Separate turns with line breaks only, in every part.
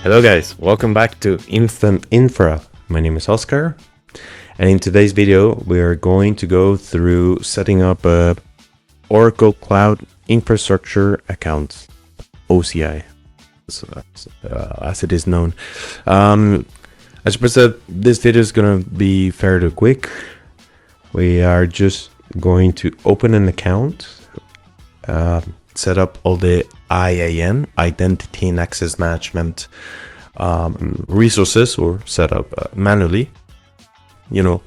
Hello guys, welcome back to InstantInfra. My name is Oscar, and in today's video we are going to go through setting up a Oracle Cloud Infrastructure account, OCI, as it is known. I suppose that this video is going to be fairly quick. We are just going to open an account, set up all the IAM, Identity and Access Management resources, or set up manually, give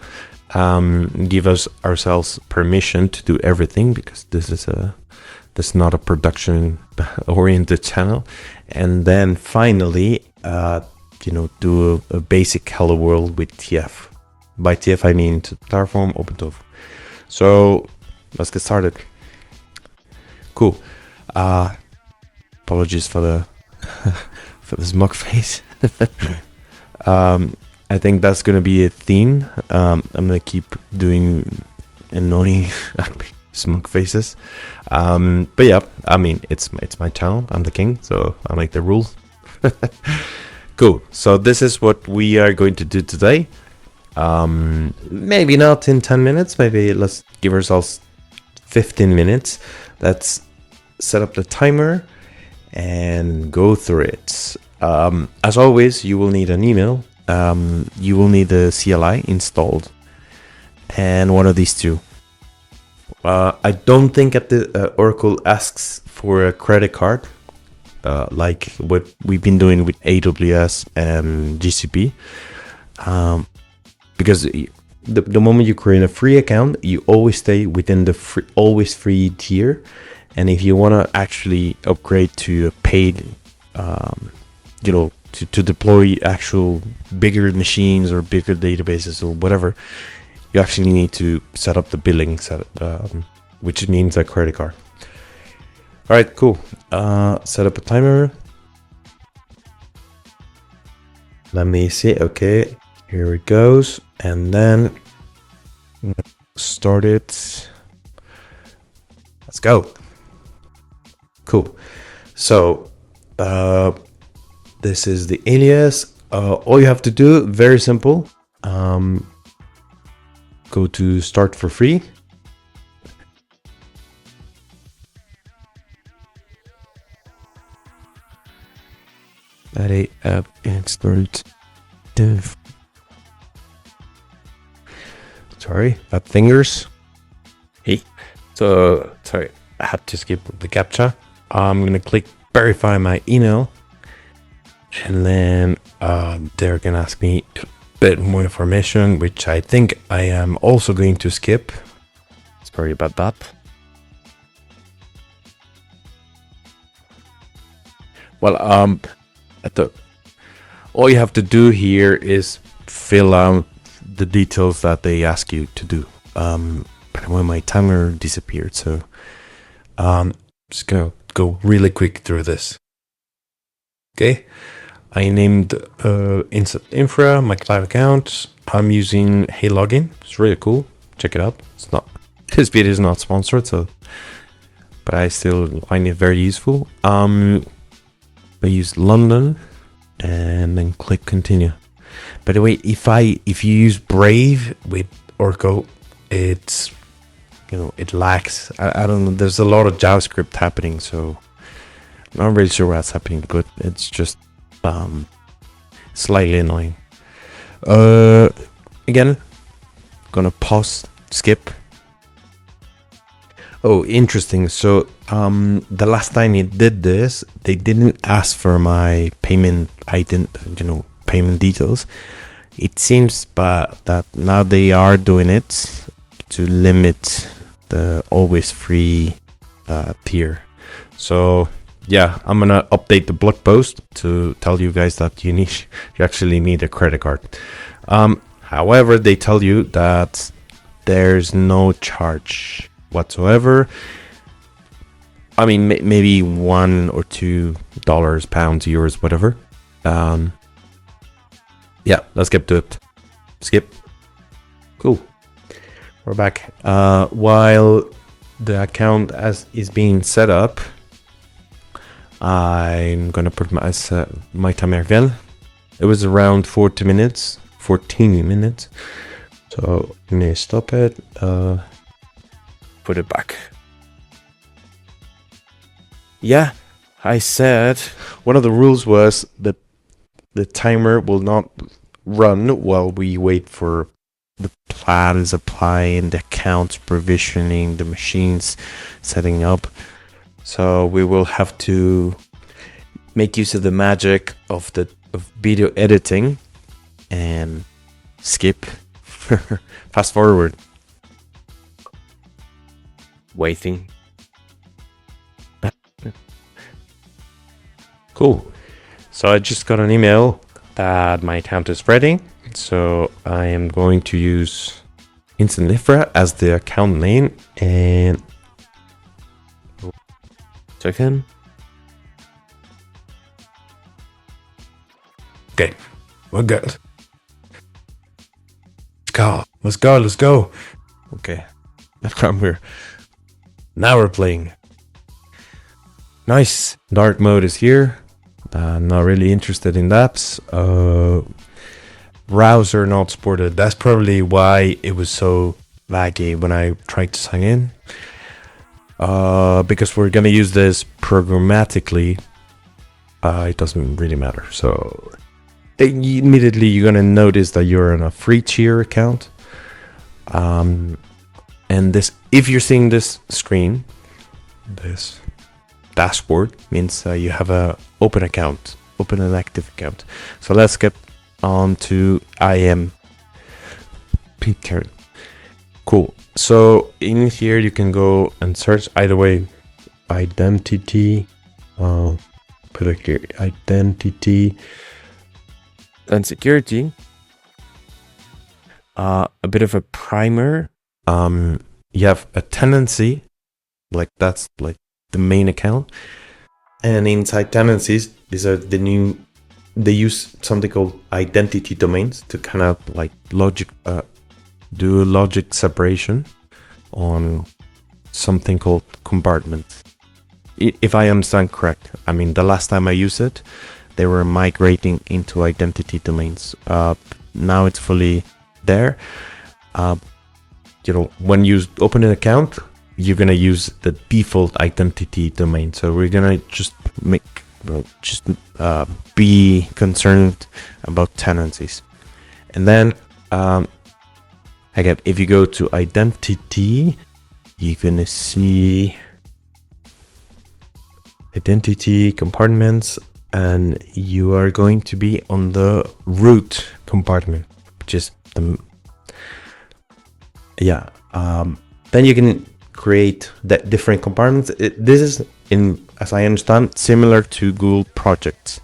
ourselves permission to do everything, because this is not a production oriented channel. And then finally do a basic hello world with TF. By TF I mean Terraform OpenTOF. So let's get started. Cool. Apologies for the for the smug face. I think that's gonna be a theme. I'm gonna keep doing annoying smug faces. But yeah, I mean it's my channel. I'm the king, so I make the rules. Cool. So this is what we are going to do today. Maybe not in 10 minutes. Maybe let's give ourselves 15 minutes. Let's set up the timer and go through it. As always, you will need an email. You will need the CLI installed, and one of these two. I don't think that the Oracle asks for a credit card, like what we've been doing with AWS and GCP, because the moment you create a free account, you always stay within the always free tier. And if you want to actually upgrade to a paid, to deploy actual bigger machines or bigger databases or whatever, you actually need to set up the billing, which means a credit card. All right, cool. Set up a timer. Let me see. Okay, here it goes. And then start it. Let's go. Cool. So this is the alias. All you have to do, very simple. Go to start for free. Add a app insert div. Sorry, add fingers. Hey. So sorry, I had to skip the captcha. I'm gonna click verify my email, and then they're gonna ask me a bit more information, which I think I am also going to skip. Sorry about that. Well, all you have to do here is fill out the details that they ask you to do. But when my timer disappeared, so just gonna go really quick through this. Okay, I named InstantInfra my cloud account. I'm using Hey Login. It's really cool. Check it out. It's not, this video is not sponsored, so, but I still find it very useful. I use London and then click continue. By the way, if you use Brave with Oracle, it's it lacks. I don't know. There's a lot of JavaScript happening, so I'm not really sure what's happening, but it's just slightly annoying. Again, gonna pause, skip. Oh, interesting. So the last time it did this, they didn't ask for my payment payment details. It seems that now they are doing it to limit the always free tier. So yeah, I'm gonna update the blog post to tell you guys that you actually need a credit card. However, they tell you that there's no charge whatsoever. I mean, maybe $1 or $2, pounds, euros, whatever. Yeah, let's get to it. Skip. Cool. We're back. While the account is being set up, I'm gonna put my timer again. It was around 14 minutes. So I'm gonna stop it. Put it back. Yeah, I said one of the rules was that the timer will not run while we wait for the plan is applying, the accounts provisioning, the machines setting up. So we will have to make use of the magic of video editing and skip, fast forward, waiting. Cool. So I just got an email that my account is ready. So I am going to use InstantInfra as the account name and second. Okay, we're good. Let's go. Okay, now we're playing. Nice. Dark mode is here. I'm not really interested in apps. Browser not supported. That's probably why it was so laggy when I tried to sign in. Because we're gonna use this programmatically. It doesn't really matter. So immediately you're gonna notice that you're on a free tier account. And this, if you're seeing this screen, this dashboard means you have a open and active account. So let's get on to IM Peter. Cool. So in here you can go and search either way, identity, put it here, identity and security. A bit of a primer. You have a tenancy, like that's like the main account, and inside tenancies, these are the new. They use something called identity domains to kind of like do logic separation on something called compartment. If I understand correct, I mean the last time I used it, they were migrating into identity domains. Now it's fully there. When you open an account, you're gonna use the default identity domain. So we're gonna just be concerned about tenancies. And then again, if you go to identity, you're gonna see identity compartments, and you are going to be on the root compartment, which is the then you can create the different compartments. This is, as I understand, similar to Google Projects,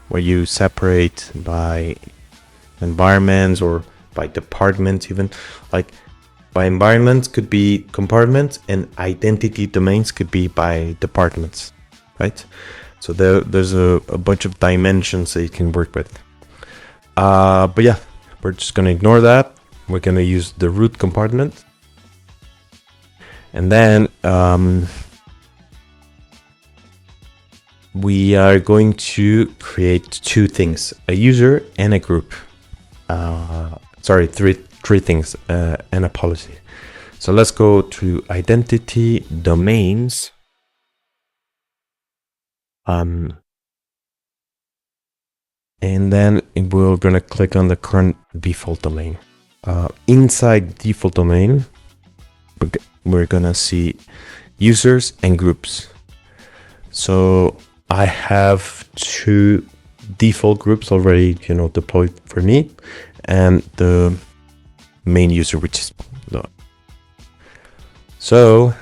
where you separate by environments or by departments. Even like by environments could be compartments, and identity domains could be by departments, right? So there's a bunch of dimensions that you can work with. But yeah, we're just gonna ignore that. We're gonna use the root compartment. And then we are going to create two things, a user and a group. Three things and a policy. So let's go to identity domains. And then we're going to click on the current default domain. Inside default domain, we're gonna see users and groups. So I have two default groups already, deployed for me, and the main user, which is so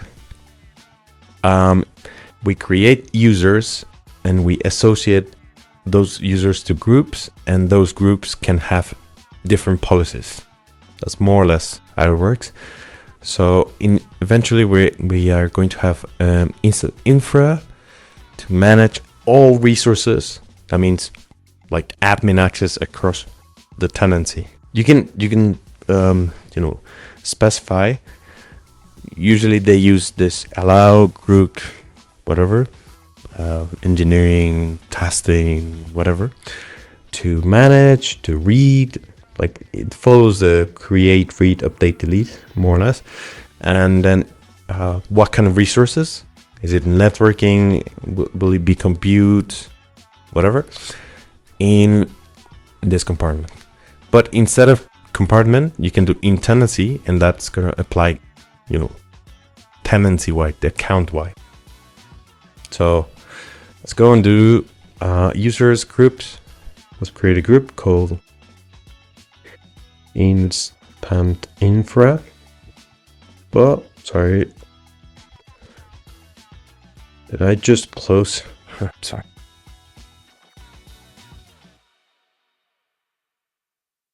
we create users and we associate those users to groups, and those groups can have different policies. That's more or less how it works. So eventually we are going to have InstantInfra to manage all resources. That means like admin access across the tenancy. You can specify. Usually they use this allow group whatever. engineering, testing, whatever, to manage, to read. Like it follows the create, read, update, delete, more or less. And then what kind of resources? Is it networking? Will it be compute? Whatever. In this compartment. But instead of compartment, you can do in tenancy, and that's going to apply, tenancy-wide, the account-wide. So let's go and do users groups. Let's create a group called InstantInfra. But sorry, did I just close? Sorry.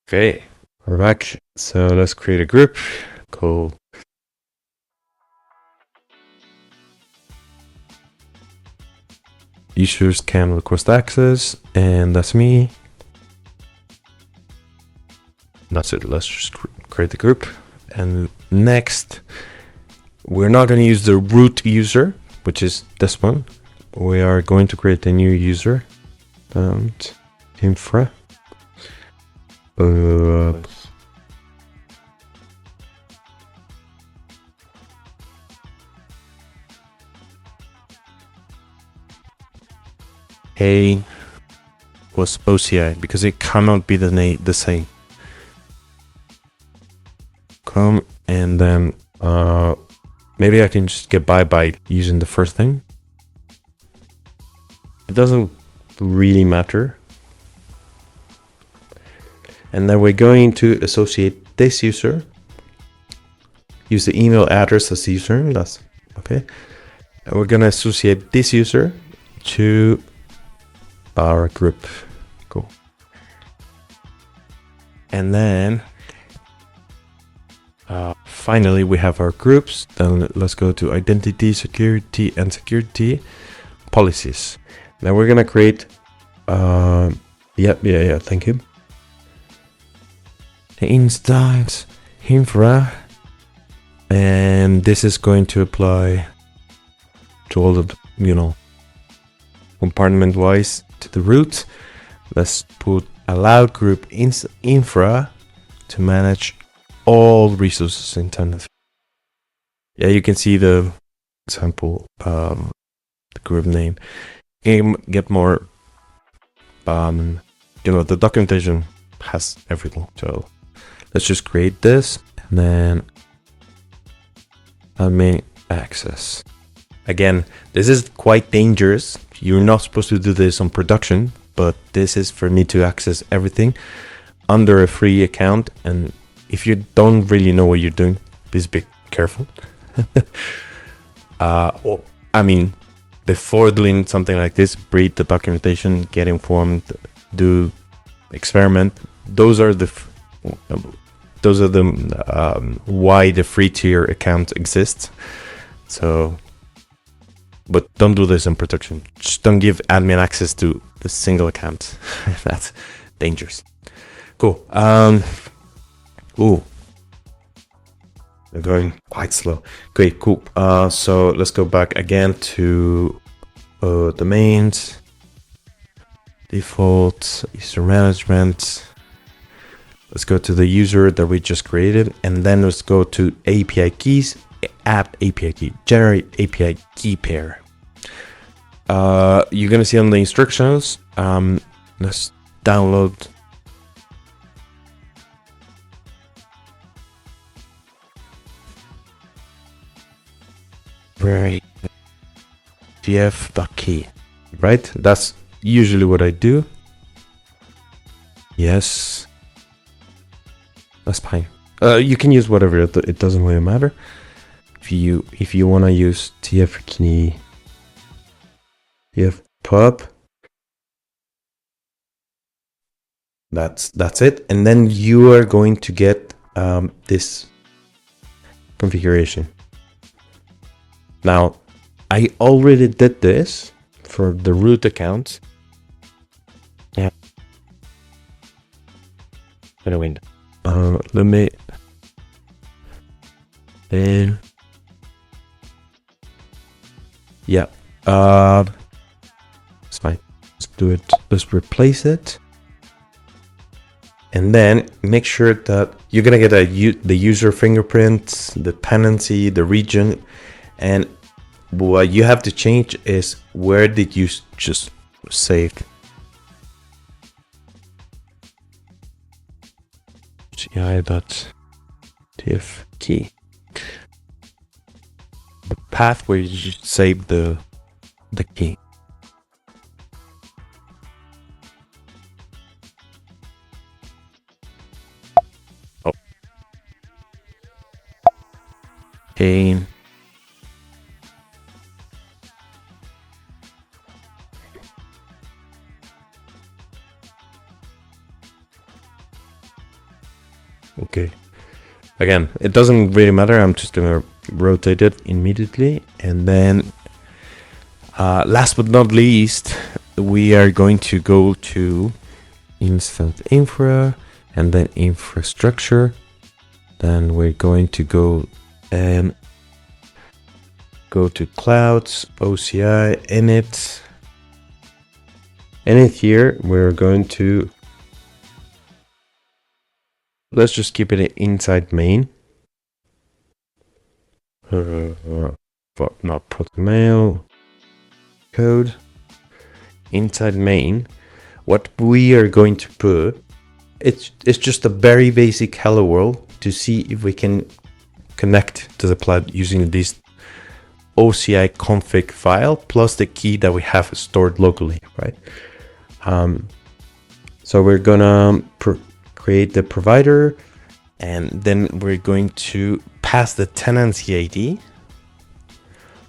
Okay, we're back. So let's create a group called users can request access, and that's me. That's it. Let's just create the group. And next, we're not going to use the root user, which is this one. We are going to create a new user, infra. A was OCI because it cannot be the same. Come, and then maybe I can just get by using the first thing. It doesn't really matter. And then we're going to associate this user. Use the email address as user. That's okay. And we're gonna associate this user to our group. Cool. And then finally we have our groups. Then let's go to identity, security, and security policies. Now we're gonna create thank you. The InstantInfra, and this is going to apply to all the compartment wise to the root. Let's put allowed group InstantInfra to manage all resources in tenancy. Yeah, you can see the example, the group name. You can get more, the documentation has everything. So let's just create this, and then admin access. Again, this is quite dangerous. You're not supposed to do this on production, but this is for me to access everything under a free account. And if you don't really know what you're doing, please be careful. Before doing something like this, read the documentation, get informed, do experiment. Those are the why the free tier account exists. So, but don't do this in production. Just don't give admin access to the single account. That's dangerous. Cool. They're going quite slow. Okay, cool. So let's go back again to domains, default, user management. Let's go to the user that we just created, and then let's go to API keys, add API key, generate API key pair. You're gonna see on the instructions. Let's download. Right, gf.key, right? That's usually what I do. Yes, that's fine. You can use whatever, it doesn't really matter. If you want to use tf key, tf pub, that's it. And then you are going to get this configuration. Now, I already did this for the root account. Yeah. In a window. Let me. Then. Yeah. It's fine. Let's do it. Let's replace it. And then make sure that you're gonna get the user fingerprint, the tenancy, the region, and what you have to change is where did you just save OCI.tf key. The path where you just save the key. Oh. Okay. Okay. Again, it doesn't really matter. I'm just gonna rotate it immediately, and then last but not least, we are going to go to InstantInfra and then infrastructure. Then we're going to go and go to clouds, OCI, init. Init here, we're going to, let's just keep it inside main. Not product mail code inside main. What we are going to put, it's just a very basic hello world to see if we can connect to the cloud using this OCI config file plus the key that we have stored locally, right? So we're gonna create the provider, and then we're going to pass the tenancy ID.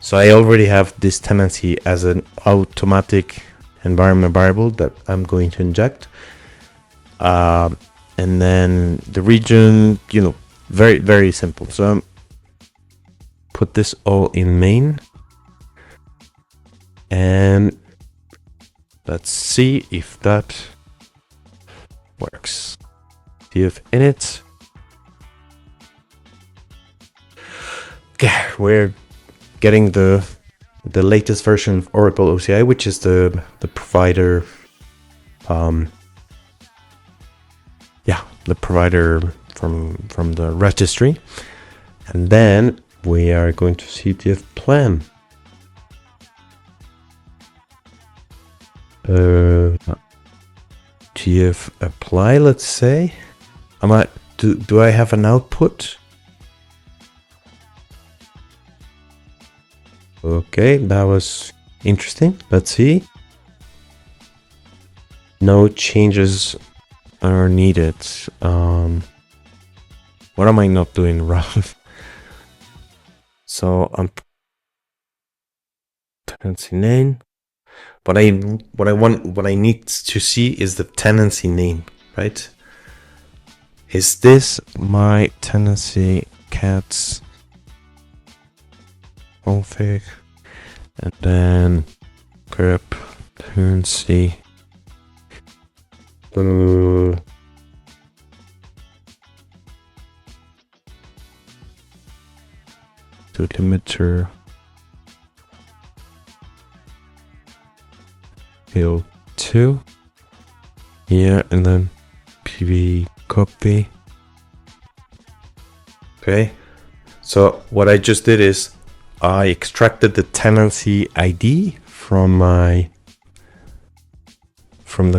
So I already have this tenancy as an automatic environment variable that I'm going to inject. And then the region, very, very simple. So put this all in main. And let's see if that works. Df init. Okay, we're getting the latest version of Oracle OCI, which is the provider, the provider from the registry. And then we are going to CTF plan. TF apply, let's say. Do I have an output? Okay, that was interesting. Let's see. No changes are needed. What am I not doing wrong? So I'm tenancy name. What I need to see is the tenancy name, right? Is this my tenancy cats config, and then grep tenancy to limiter field 2 here, and then pv copy. Okay, so what I just did is I extracted the tenancy ID from the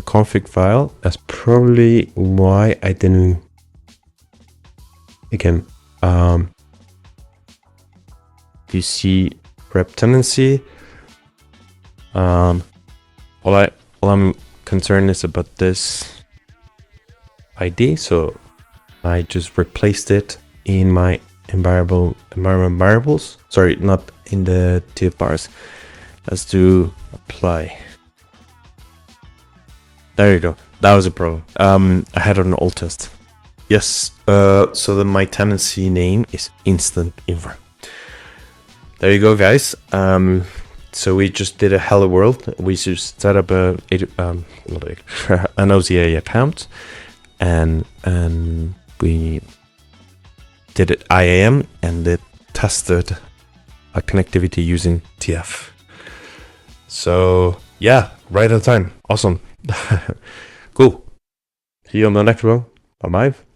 config file. That's probably why I didn't, again, you see grep tenancy. All I'm concerned is about this ID, so I just replaced it in my environment variables. Sorry, not in the TF bars. Let's do apply. There you go. That was a problem. I had an alt test. Yes. So then my tenancy name is InstantInfra. There you go, guys. So we just did a hello world. We just set up an OCI account, and we did it IAM, and it tested a connectivity using TF. So yeah, right on time. Awesome. Cool. See you on the next one. Bye bye.